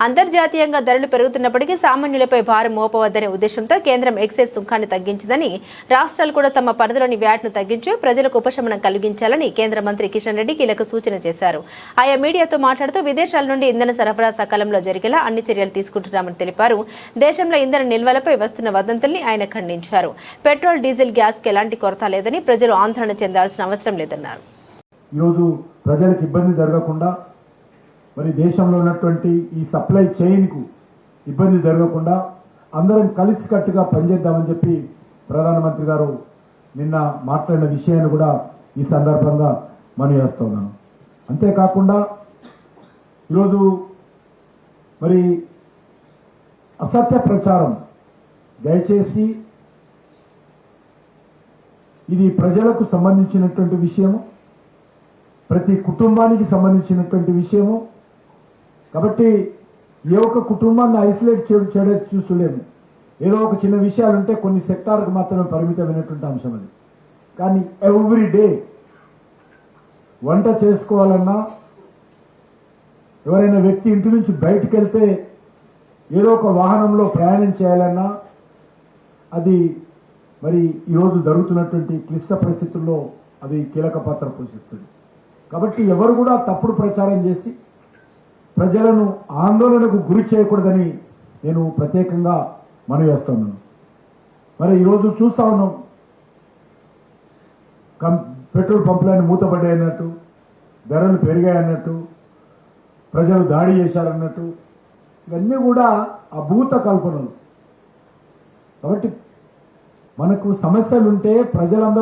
అంతర్జాతీయంగా ధరలు పెరుగుతున్నప్పటికీ సామాన్యులపై భారం మోపవద్దనే ఉద్దేశంతో కేంద్రం ఎక్సైజ్ సుంకాన్ని తగ్గించిందని, రాష్ట్రాలు కూడా తమ పరిధిలోని వ్యాట్ను తగ్గించి ప్రజలకు ఉపశమనం కలిగించాలని కేంద్ర మంత్రి కిషన్ రెడ్డి కీలక సూచన చేశారు. ఆయా మీడియాతో మాట్లాడుతూ విదేశాల నుండి ఇంధన సరఫరా సకాలంలో జరిగేలా అన్ని చర్యలు తీసుకుంటున్నామని తెలిపారు. దేశంలో ఇంధన నిల్వలపై వస్తున్న వదంతుల్ని ఆయన ఖండించారు. పెట్రోల్, డీజిల్, గ్యాస్కి ఎలాంటి కొరత లేదని, ప్రజలు ఆందోళన చెందాల్సిన అవసరం లేదన్నారు. ఈరోజు ప్రజలకు ఇబ్బంది జరగకుండా, మరి దేశంలో ఉన్నటువంటి ఈ సప్లై చైన్కు ఇబ్బంది జరగకుండా అందరం కలిసికట్టుగా పనిచేద్దామని చెప్పి ప్రధానమంత్రి గారు నిన్న మాట్లాడిన విషయాన్ని కూడా ఈ సందర్భంగా మనవి చేస్తున్నాను. అంతేకాకుండా ఈరోజు మరి అసత్య ప్రచారం, దయచేసి ఇది ప్రజలకు సంబంధించినటువంటి విషయము, ప్రతి కుటుంబానికి సంబంధించినటువంటి విషయము. కాబట్టి ఏ ఒక్క కుటుంబాన్ని ఐసోలేట్ చూసలేము. ఏదో ఒక చిన్న విషయాలుంటే కొన్ని సెక్టార్కు మాత్రమే పరిమితమైనటువంటి అంశం అది. కానీ ఎవ్రీ డే వంట చేసుకోవాలన్నా, ఎవరైనా వ్యక్తి ఇంటి నుంచి బయటకు వెళ్తే ఏదో ఒక వాహనంలో ప్రయాణం చేయాలన్నా, అది మరి ఈరోజు జరుగుతున్నటువంటి క్లిష్ట పరిస్థితుల్లో అది కీలక పాత్ర పోషిస్తుంది. కాబట్టి ఎవరు కూడా తప్పుడు ప్రచారం చేసి ప్రజలను ఆందోళనకు గురి చేయకూడదని నేను ప్రత్యేకంగా మనవి చేస్తున్నాను. మరి ఈరోజు చూస్తా ఉన్నాం, పెట్రోల్ పంపులన్నీ మూతపడ్డాయన్నట్టు, ధరలు పెరిగాయన్నట్టు, ప్రజలు దాడి చేశారన్నట్టు, ఇవన్నీ కూడా అభూత కల్పనలు. కాబట్టి మనకు సమస్యలుంటే ప్రజలందరూ